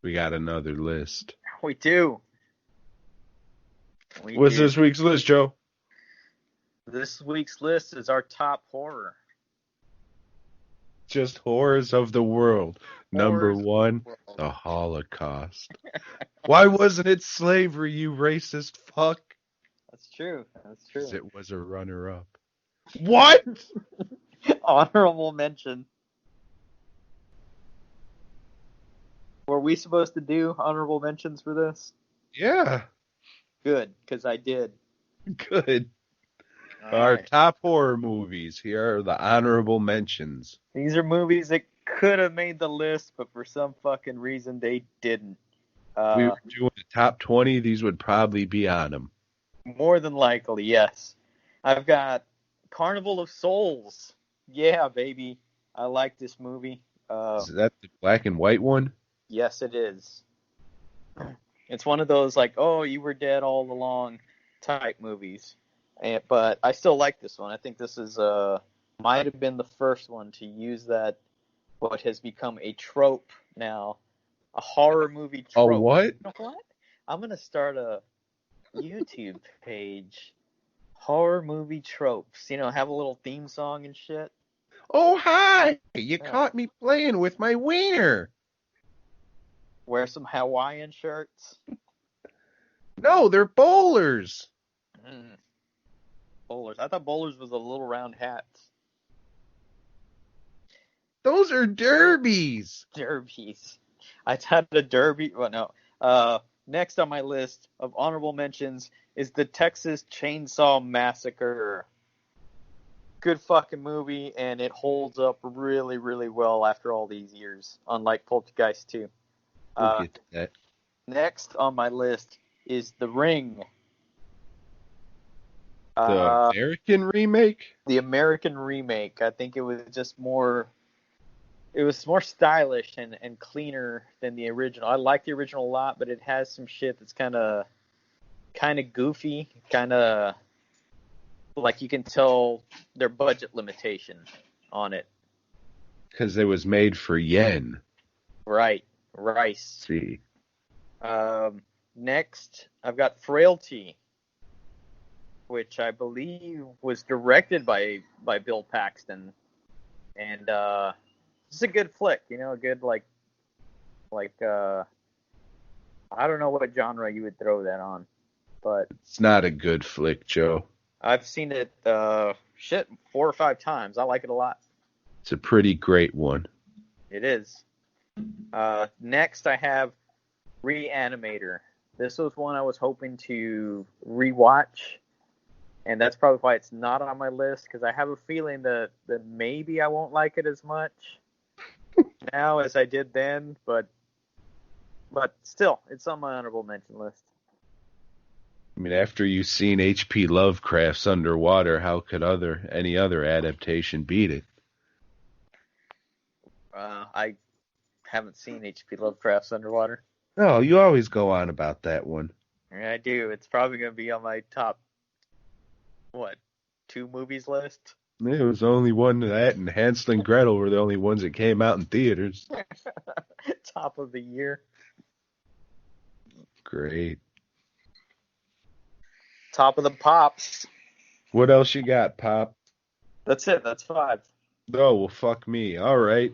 We got another list. We do. We What's do. this week's list, Joe? This week's list is our top horror. Just horrors of the world. Number Horrors of one, the world. the Holocaust. Why wasn't it slavery, you racist fuck? That's true. That's 'Cause true. it was a runner-up. What? Honorable mention. Were we supposed to do honorable mentions for this? Yeah, Good, because I did. good. All Our right. top horror movies. Here are the honorable mentions. These are movies that could have made the list, but for some fucking reason they didn't. If we were doing the top 20, these would probably be on them. More than likely, yes. I've got Carnival of Souls. Yeah, baby. I like this movie. Is that the black and white one? Yes, it is. It's one of those like, oh, you were dead all along type movies. But I still like this one. I think this is might have been the first one to use that what has become a trope now, a horror movie Oh, trope. what? You know what? I'm gonna start a YouTube page, horror movie tropes. Have a little theme song and shit. Oh, hi! You Yeah. caught me playing with my wiener. Wear some Hawaiian shirts. No, they're bowlers. Bowlers. I thought bowlers was the little round hats. Those are derbies. Derbies. I had a derby. Well, no. Next on my list of honorable mentions is the Texas Chainsaw Massacre. Good fucking movie, and it holds up really, really well after all these years, unlike Poltergeist 2. We'll get to that. Next on my list is The Ring. The American remake? The American remake. I think it was just more... It was more stylish and cleaner than the original. I like the original a lot, but it has some shit that's kind of goofy, kind of like you can tell their budget limitation on it. Because it was made for yen. Right, rice. See. Next, I've got Frailty, which I believe was directed by Bill Paxton, and it's a good flick, a good like I don't know what genre you would throw that on, but It's not a good flick, Joe. I've seen it 4 or 5 times. I like it a lot. It's a pretty great one. It is. Next I have Reanimator. This was one I was hoping to rewatch, and that's probably why it's not on my list, because I have a feeling that maybe I won't like it as much now as I did then, but still, it's on my honorable mention list. I mean, after you've seen H.P. Lovecraft's Underwater, how could any other adaptation beat it? I haven't seen H.P. Lovecraft's Underwater. No, you always go on about that one. Yeah, I do. It's probably going to be on my top, 2 movies list? There was only one that, and Hansel and Gretel were the only ones that came out in theaters. Top of the year. Great. Top of the pops. What else you got, Pop? That's it. That's 5. Oh, well, fuck me. All right.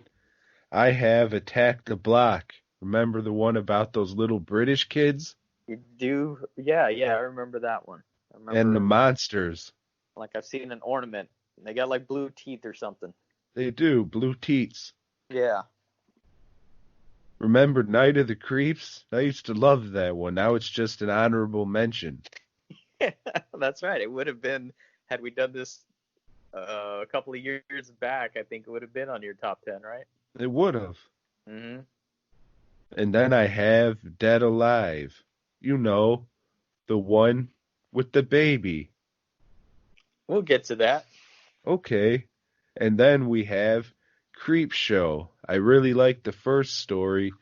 I have Attack the Block. Remember the one about those little British kids? You do? Yeah, I remember that one. And the monsters. Like I've seen an ornament. They got like blue teeth or something. They do. Blue teats. Yeah. Remember Night of the Creeps? I used to love that one. Now it's just an honorable mention. That's right. It would have been, had we done this a couple of years back, I think it would have been on your top 10, right? It would have. Mm-hmm. And then I have Dead Alive. You know, the one with the baby. We'll get to that. Okay. And then we have Creep Show. I really like the first story.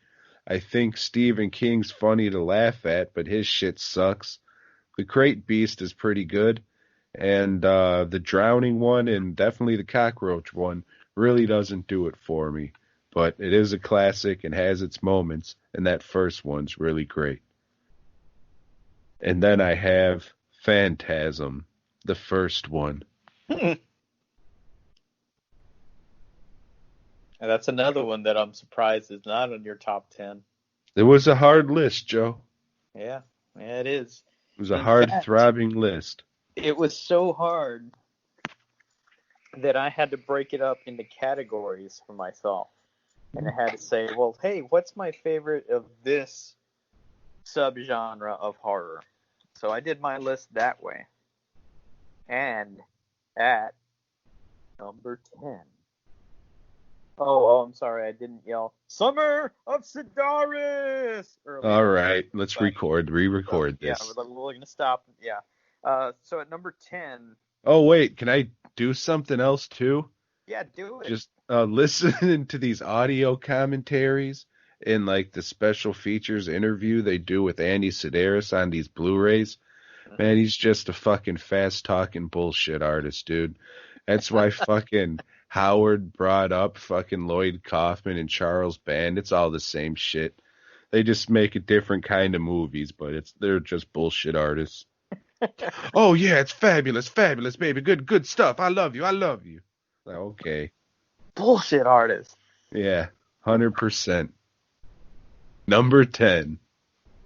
I think Stephen King's funny to laugh at, but his shit sucks. The Crate Beast is pretty good. And the Drowning one and definitely the Cockroach one really doesn't do it for me. but it is a classic and has its moments, and that first one's really great. And then I have Phantasm, the first one. And that's another one that I'm surprised is not on your top 10. It was a hard list, Joe. Yeah, it is. It was a In hard, fact, throbbing list. It was so hard that I had to break it up into categories for myself. And I had to say, well, hey, what's my favorite of this subgenre of horror? So I did my list that way. And at number 10. Oh, I'm sorry, I didn't yell Summer of Sidaris earlier. All right, let's re-record this. Yeah, we're going to stop. Yeah. So at number 10. Oh, wait, can I do something else too? Yeah, do it. Just listening to these audio commentaries in like the special features interview they do with Andy Sidaris on these Blu-rays. Man, he's just a fucking fast-talking bullshit artist, dude. That's why fucking Howard brought up fucking Lloyd Kaufman and Charles Band. It's all the same shit. They just make a different kind of movies, but they're just bullshit artists. Oh yeah, it's fabulous, baby. Good stuff. I love you. Like, okay. Bullshit artist. Yeah, 100%. Number 10.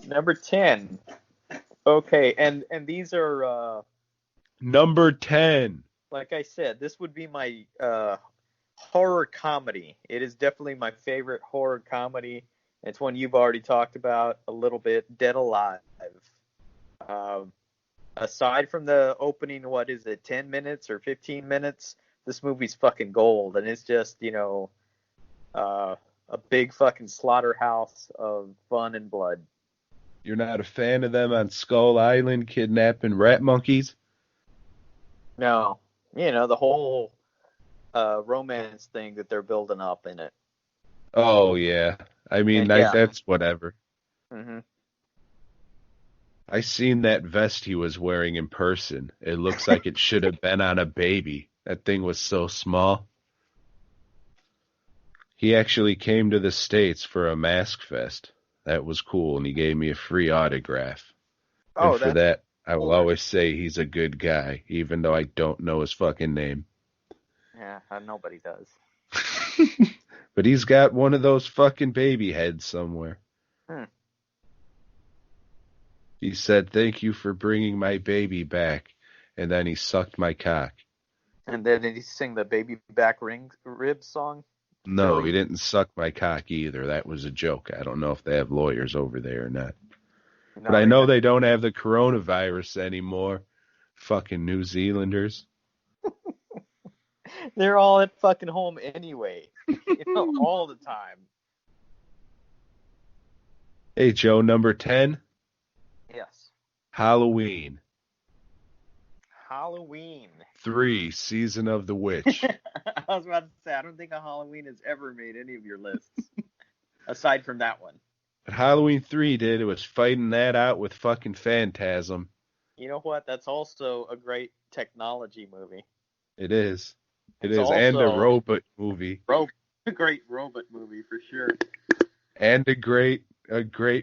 Number 10. Okay, and these are number 10. Like I said, this would be my horror comedy. It is definitely my favorite horror comedy. It's one you've already talked about a little bit, Dead Alive. Aside from the opening, 10 minutes or 15 minutes, this movie's fucking gold. And it's just, a big fucking slaughterhouse of fun and blood. You're not a fan of them on Skull Island kidnapping rat monkeys? No. The whole romance thing that they're building up in it. Oh, yeah. I mean, that's whatever. Mm-hmm. I seen that vest he was wearing in person. It looks like it should have been on a baby. That thing was so small. He actually came to the States for a Mask Fest. That was cool, and he gave me a free autograph. Oh, and for that, I will always say he's a good guy, even though I don't know his fucking name. Yeah, nobody does. But he's got one of those fucking baby heads somewhere. He said, "Thank you for bringing my baby back," and then he sucked my cock. And then did he sing the baby back rib song? No, Really? he didn't suck my cock either. That was a joke. I don't know if they have lawyers over there or not. No, but I know they don't have the coronavirus anymore. Fucking New Zealanders. They're all at fucking home anyway. All the time. Hey, Joe, number 10? Yes. Halloween. 3, Season of the Witch. I was about to say, I don't think a Halloween has ever made any of your lists. Aside from that one. But Halloween 3 did. It was fighting that out with fucking Phantasm. You know what? That's also a great technology movie. It is. It it's is. And a robot movie. A great robot movie for sure. And a great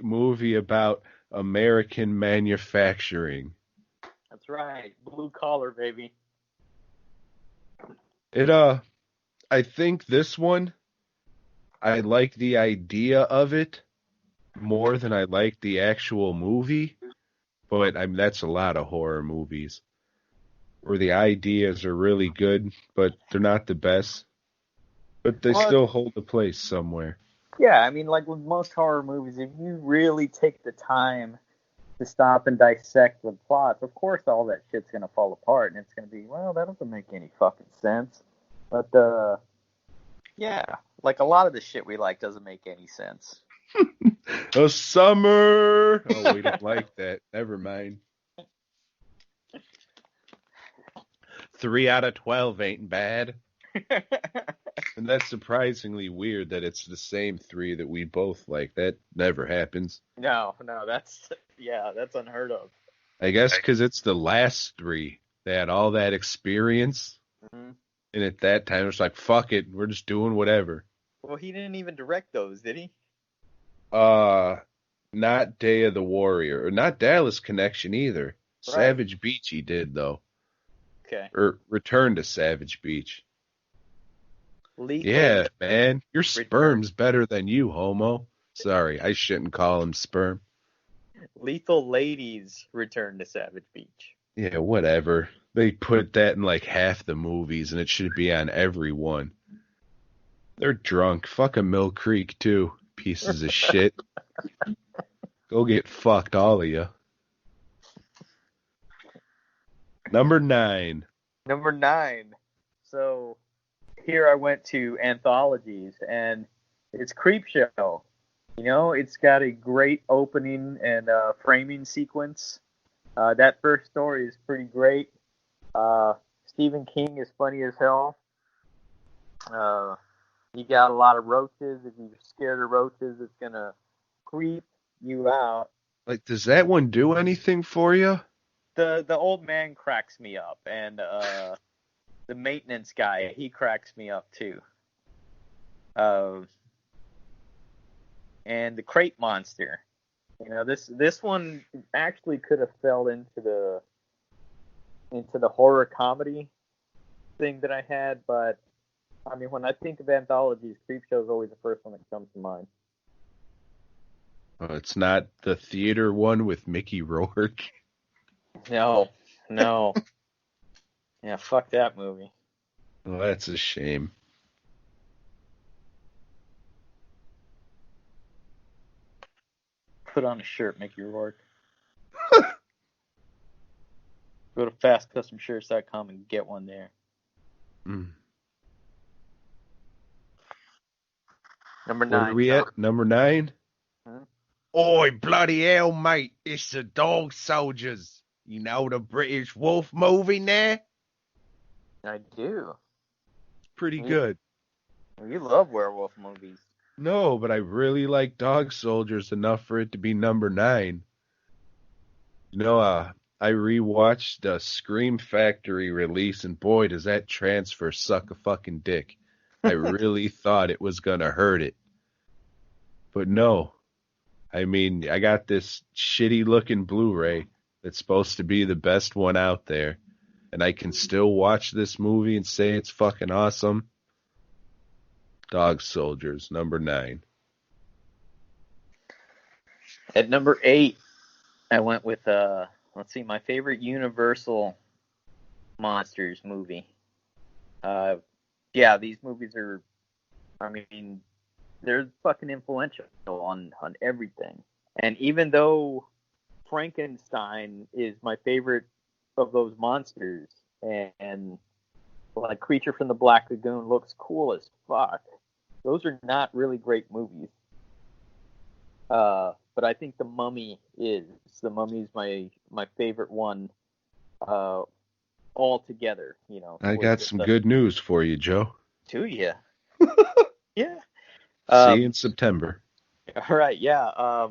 movie about American manufacturing. That's right. Blue collar, baby. I think this one, I like the idea of it more than I like the actual movie. But I mean, that's a lot of horror movies where the ideas are really good, but they're not the best. But they still hold a place somewhere. Yeah, I mean, like with most horror movies, if you really take the time to stop and dissect the plots, of course all that shit's going to fall apart, and it's going to be, well, that doesn't make any fucking sense. But, yeah, like a lot of the shit we like doesn't make any sense. A summer! Oh, we don't like that. Never mind. 3 out of 12 ain't bad. And that's surprisingly weird that it's the same 3 that we both like. That never happens. No, that's unheard of. I guess because it's the last 3. They had all that experience. Mm-hmm. And at that time, it was like, fuck it, we're just doing whatever. Well, he didn't even direct those, did he? Not Day of the Warrior, or not Dallas Connection either. Right. Savage Beach he did though, Okay. or Return to Savage Beach. Lethal Yeah, man, your Return. sperm's better than you, homo. Sorry, I shouldn't call him sperm. Lethal Ladies Return to Savage Beach. Yeah, whatever. They put that in like half the movies, and it should be on every one. They're drunk. Fuck a Mill Creek too. Pieces of shit. Go get fucked, all of you. Number 9. Number 9. So here I went to anthologies, and it's Creepshow. You know, it's got a great opening and framing sequence. That first story is pretty great. Stephen King is funny as hell. You got a lot of roaches. If you're scared of roaches, it's gonna creep you out. Like, does that one do anything for you? The old man cracks me up, and the maintenance guy, he cracks me up too. And the crate monster. You know, this one actually could have fell into the horror comedy thing that I had, but I mean, when I think of anthologies, Creepshow is always the first one that comes to mind. It's not the theater one with Mickey Rourke. No. Yeah, fuck that movie. Well, that's a shame. Put on a shirt, Mickey Rourke. Go to fastcustomshirts.com and get one there. Mm. Number Where 9. are we at? Number 9? Huh? Oi, bloody hell, mate. It's the Dog Soldiers. You know the British Wolf movie now? I do. Pretty good. You love werewolf movies. No, but I really like Dog Soldiers enough for it to be number 9. You know, I rewatched the Scream Factory release, and boy, does that transfer suck a fucking dick. I really thought it was gonna hurt it. But no. I mean, I got this shitty looking Blu-ray that's supposed to be the best one out there, and I can still watch this movie and say it's fucking awesome. Dog Soldiers, number 9. At number 8, I went with let's see, my favorite Universal Monsters movie. Yeah, these movies are, I mean, they're fucking influential on everything. And even though Frankenstein is my favorite of those monsters, and like Creature from the Black Lagoon looks cool as fuck, those are not really great movies. But I think The Mummy is. The Mummy is my favorite one altogether, you know. I got some good news for you, Joe. To you. Yeah. See you in September. All right, yeah.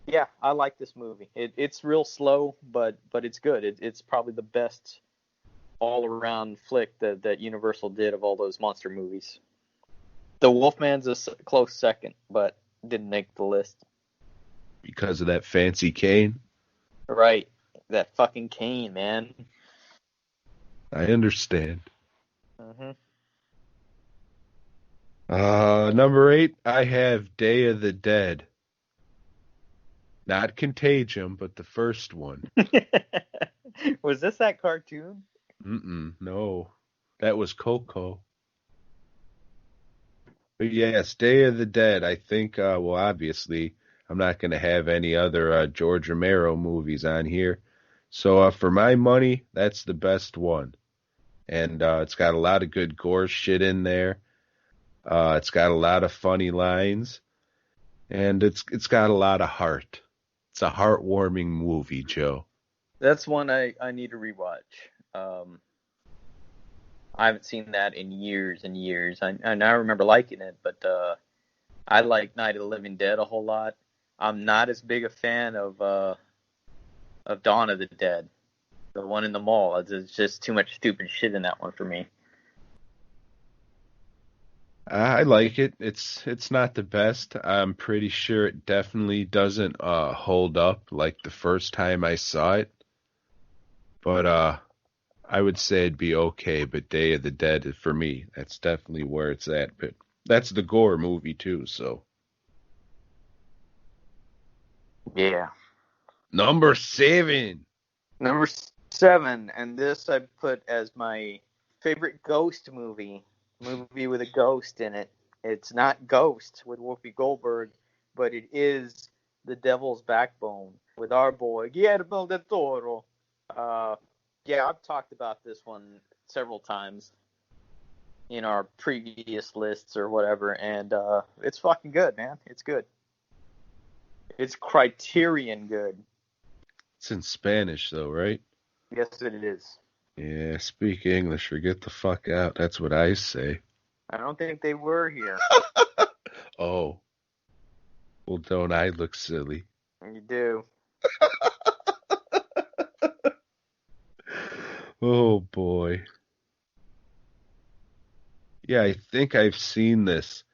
Yeah, I like this movie. It's real slow, but it's good. It's probably the best all-around flick that Universal did of all those monster movies. The Wolfman's a close second, but didn't make the list. Because of that fancy cane? Right. That fucking cane, man. I understand. Mm-hmm. Number 8, I have Day of the Dead. Not Contagion, but the first one. Was this that cartoon? No. That was Coco. But yes, Day of the Dead, I think, well, obviously, I'm not going to have any other George Romero movies on here. So for my money, that's the best one. And it's got a lot of good gore shit in there. It's got a lot of funny lines. And it's got a lot of heart. It's a heartwarming movie, Joe. That's one I need to rewatch. I haven't seen that in years and years. I remember liking it, but I like Night of the Living Dead a whole lot. I'm not as big a fan of Dawn of the Dead, the one in the mall. There's just too much stupid shit in that one for me. I like it. It's not the best. I'm pretty sure it definitely doesn't hold up like the first time I saw it. But I would say it'd be okay, but Day of the Dead for me, that's definitely where it's at. But that's the gore movie too, so Yeah. number 7. Number 7, and this I put as my favorite ghost movie with a ghost in it. It's not Ghost with Whoopi Goldberg, but it is The Devil's Backbone with our boy Guillermo del Toro. Yeah, I've talked about this one several times in our previous lists or whatever, and it's fucking good, man. It's good. It's Criterion good. It's in Spanish though, right? Yes, it is. Yeah, speak English or get the fuck out. That's what I say. I don't think they were here. Oh, well, don't I look silly? You do. Oh boy. Yeah, I think I've seen this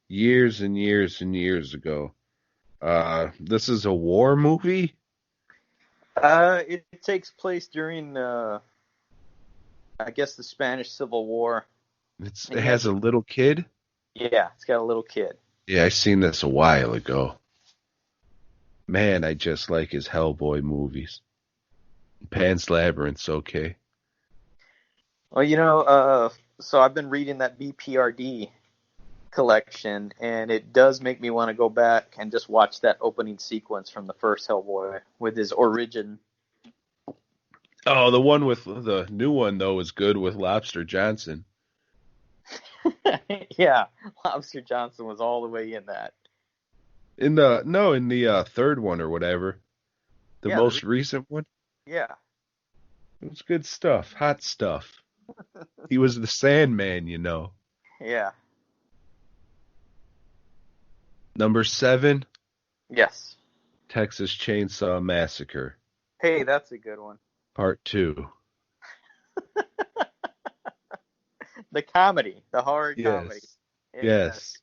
years and years and years ago. This is a war movie? It takes place during, I guess, the Spanish Civil War. It has a little kid? Yeah, it's got a little kid. Yeah, I seen this a while ago. Man, I just like his Hellboy movies. Pan's Labyrinth's okay. Well, so I've been reading that BPRD collection, and it does make me want to go back and just watch that opening sequence from the first Hellboy with his origin. Oh, the new one though is good with Lobster Johnson. Yeah, Lobster Johnson was all the way in that. In the third one or whatever. The most recent one? Yeah. It was good stuff. Hot stuff. He was the Sandman, Yeah. Number 7, Yes. Texas Chainsaw Massacre, Hey, that's a good one. Part 2. The comedy, the horror comedy. Yes.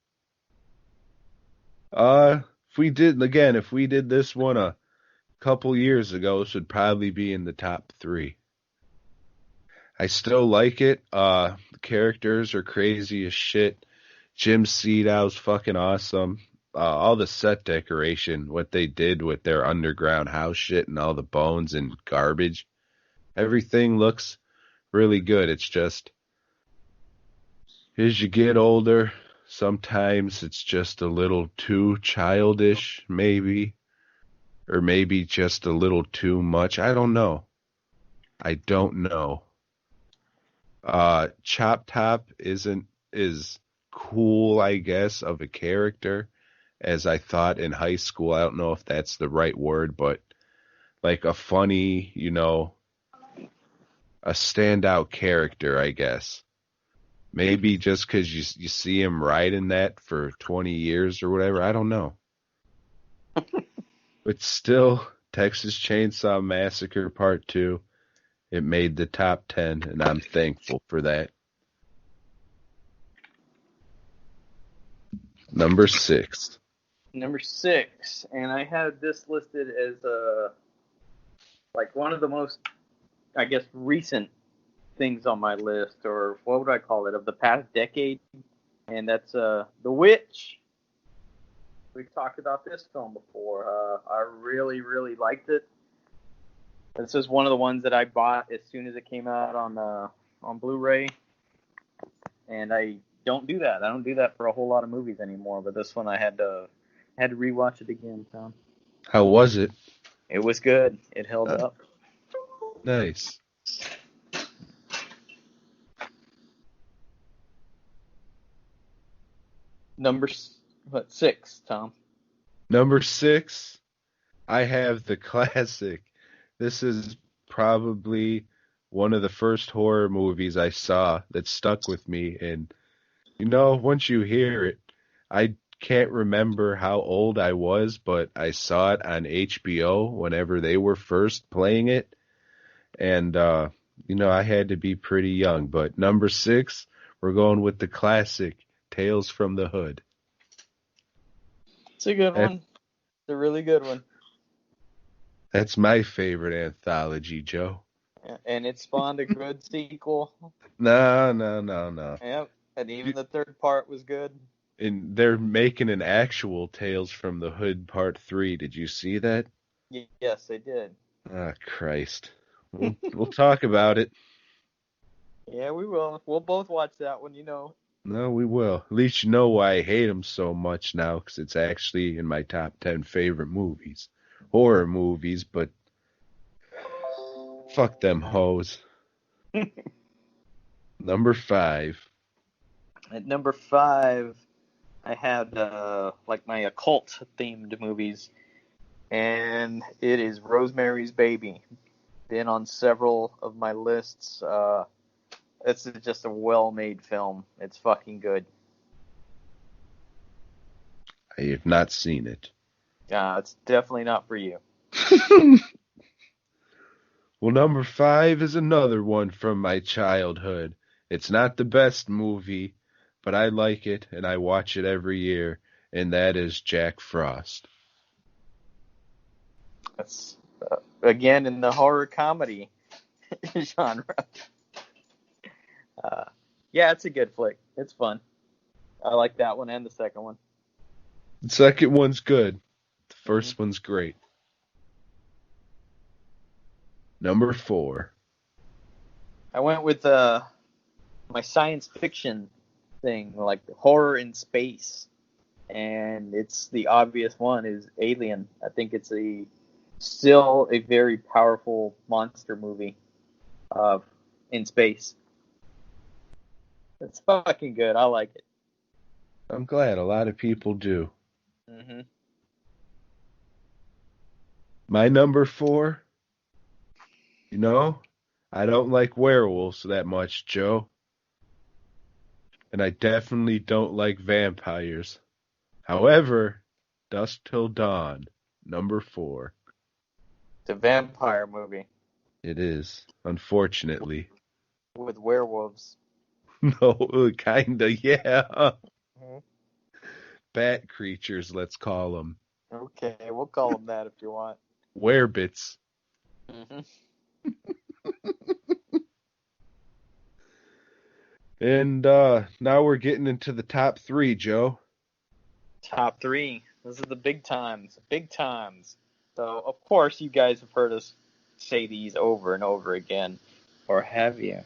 If we did this one a couple years ago, it should probably be in the top 3. I still like it. The characters are crazy as shit. Jim Sedow's fucking awesome. All the set decoration, what they did with their underground house shit and all the bones and garbage, everything looks really good. It's just, as you get older, sometimes it's just a little too childish, maybe, or maybe just a little too much. I don't know. Chop Top is cool, I guess, of a character as I thought in high school. I don't know if that's the right word, but like a funny, a standout character, I guess. Maybe just because you see him riding that for 20 years or whatever. I don't know. But still, Texas Chainsaw Massacre Part 2, it made the top 10, and I'm thankful for that. Number 6. Number 6, and I had this listed as like one of the most, I guess, recent things on my list, or what would I call it, of the past decade, and that's The Witch. We've talked about this film before. I really, really liked it. This is one of the ones that I bought as soon as it came out on Blu-ray, and I don't do that. I don't do that for a whole lot of movies anymore, but this one I had to rewatch it again, Tom. How was it? It was good. It held up. Nice. Number 6, Tom? Number 6, I have the classic. This is probably one of the first horror movies I saw that stuck with me. And, once you hear it, I can't remember how old I was, but I saw it on HBO whenever they were first playing it. And, I had to be pretty young. But number 6, we're going with the classic Tales from the Hood. It's a good one. It's a really good one. That's my favorite anthology, Joe. And it spawned a good sequel. No. Yep. And even the third part was good. And they're making an actual Tales from the Hood Part 3. Did you see that? Yes, they did. Ah, Christ. We'll talk about it. Yeah, we will. We'll both watch that one, No, we will. At least you know why I hate them so much now, because it's actually in my top 10 favorite movies. Horror movies, but fuck them hoes. Number 5. At number 5, I had my occult themed movies, and it is Rosemary's Baby. Been on several of my lists. It's just a well-made film. It's fucking good. I have not seen it. It's definitely not for you. Well, number 5 is another one from my childhood. It's not the best movie, but I like it and I watch it every year, and that is Jack Frost. That's again in the horror comedy genre. Yeah, it's a good flick. It's fun. I like that one and the second one. The second one's good. The first one's great. Number 4. I went with my science fiction thing, like horror in space, and it's the obvious one is Alien. I think it's still a very powerful monster movie in space. It's fucking good. I like it. I'm glad a lot of people do. Mm-hmm. My number 4, I don't like werewolves that much, Joe. And I definitely don't like vampires. However, Dusk Till Dawn, number 4. It's a vampire movie It is, unfortunately. with werewolves. No, kinda, yeah. Mm-hmm. Bat creatures, let's call them. Okay, we'll call them that if you want. Werebits. Mm-hmm. And now we're getting into the top 3, Joe. Top 3. This is the big times. Big times. So, of course, you guys have heard us say these over and over again. Or have you?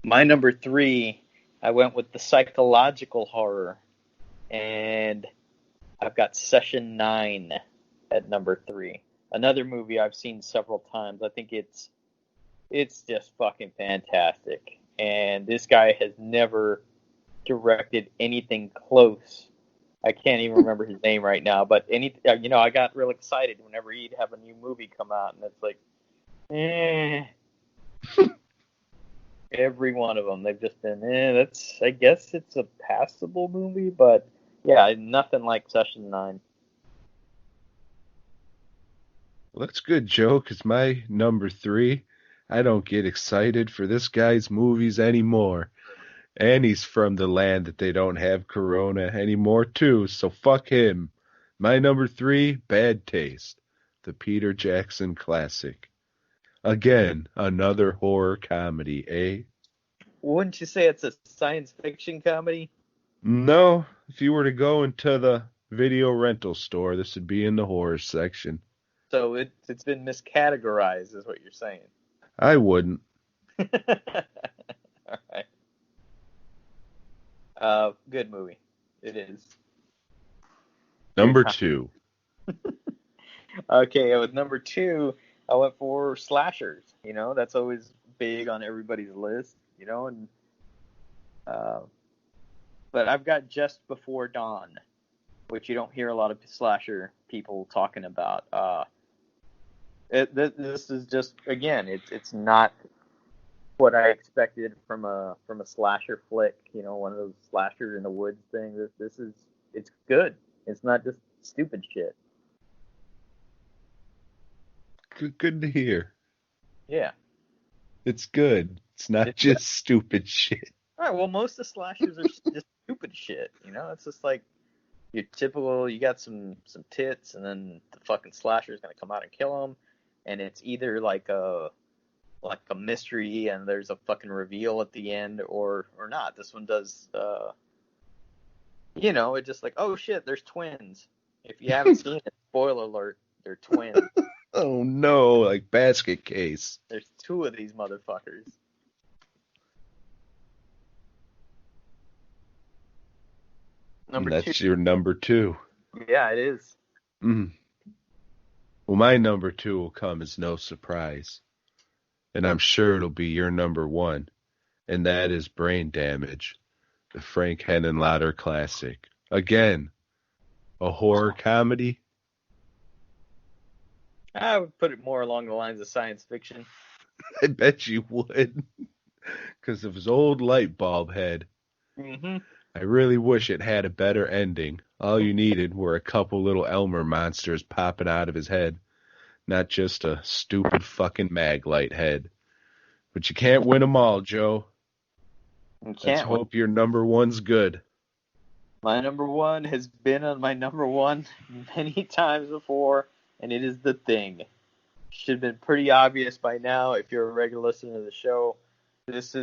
My number 3, I went with the psychological horror. And I've got Session 9 at number 3. Another movie I've seen several times. I think it's just fucking fantastic. And this guy has never directed anything close. I can't even remember his name right now, but I got real excited whenever he'd have a new movie come out, and it's like, every one of them, they've just been, I guess it's a passable movie, but yeah, nothing like Session 9. Well, that's good, Joe, because my number 3, I don't get excited for this guy's movies anymore. And he's from the land that they don't have Corona anymore, too, so fuck him. My number 3, Bad Taste, the Peter Jackson classic. Again, another horror comedy, eh? Wouldn't you say it's a science fiction comedy? No, if you were to go into the video rental store, this would be in the horror section. So it's been miscategorized, is what you're saying. I wouldn't. All right. Good movie. It is. Number 2. Okay, with number 2, I went for slashers. That's always big on everybody's list. And but I've got Just Before Dawn, which you don't hear a lot of slasher people talking about. This is just, again, it's not what I expected from a slasher flick, one of those slasher in the woods things. It's good. It's not just stupid shit. Good to hear. Yeah. It's good. It's not just stupid shit. All right, well, most of the slashers are just stupid shit. You know, it's just like your typical. You got some tits, and then the fucking slasher is gonna come out and kill them, and it's either like a mystery, and there's a fucking reveal at the end, or not. This one does. You know, it's just like, oh shit, there's twins. If you haven't seen it, spoiler alert, they're twins. Oh no, like Basket Case. There's two of these motherfuckers. That's your number 2. Yeah, it is. Mm. Well, my number 2 will come as no surprise. And I'm sure it'll be your number 1. And that is Brain Damage, the Frank Henenlotter classic. Again, a horror comedy. I would put it more along the lines of science fiction. I bet you would. Because of his old light bulb head. Mm-hmm. I really wish it had a better ending. All you needed were a couple little Elmer monsters popping out of his head. Not just a stupid fucking Maglite head. But you can't win them all, Joe. Let's hope your number 1's good. My number 1 has been on my number 1 many times before, and it is The Thing. Should have been pretty obvious by now if you're a regular listener to the show. This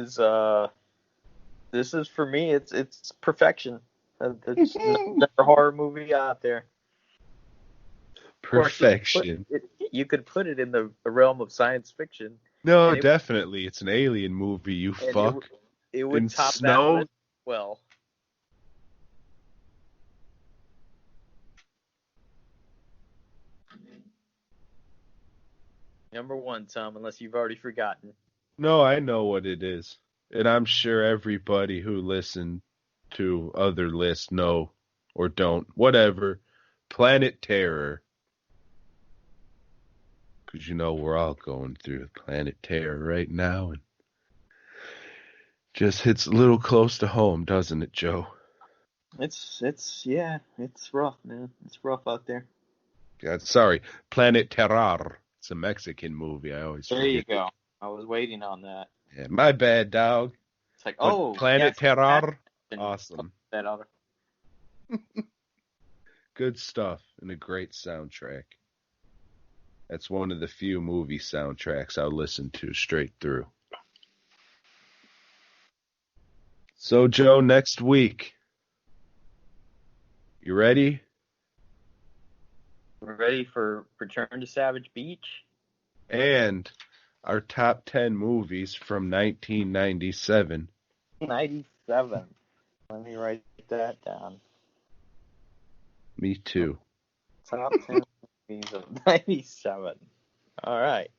is for me. It's perfection. There's no better horror movie out there. Perfection. You could put it in the realm of science fiction. No, definitely. It's an alien movie, you fuck. It would in top snow? that list well. Number 1, Tom, unless you've already forgotten. No, I know what it is. And I'm sure everybody who listened to other lists know or don't. Whatever. Planet Terror. Because you know we're all going through Planet Terror right now. And just hits a little close to home, doesn't it, Joe? It's rough, man. It's rough out there. God, sorry. Planet Terror. It's a Mexican movie. I always forget. There you go. I was waiting on that. Yeah, my bad, dog. It's like, but Planet Terror. Awesome. That other. Good stuff and a great soundtrack. That's one of the few movie soundtracks I'll listen to straight through. So, Joe, next week. You ready? We're ready for Return to Savage Beach. And our top 10 movies from 1997. 97. Let me write that down. Me too. Top 10 movies of 97. All right.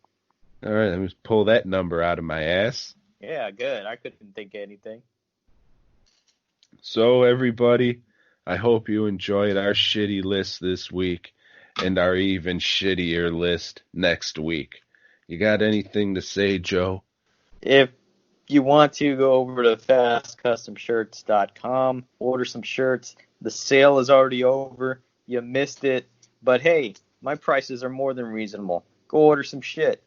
All right, let me pull that number out of my ass. Yeah, good. I couldn't think of anything. So, everybody, I hope you enjoyed our shitty list this week and our even shittier list next week. You got anything to say, Joe? If you want to, go over to fastcustomshirts.com, order some shirts. The sale is already over. You missed it. But hey, my prices are more than reasonable. Go order some shit.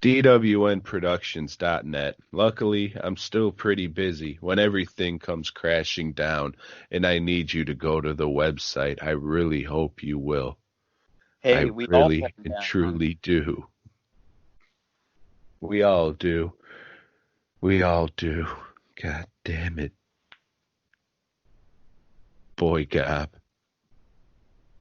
DWNProductions.net. Luckily, I'm still pretty busy when everything comes crashing down and I need you to go to the website. I really hope you will. Hey, I we really all and truly do. We all do. We all do. God damn it. Boy, Gob.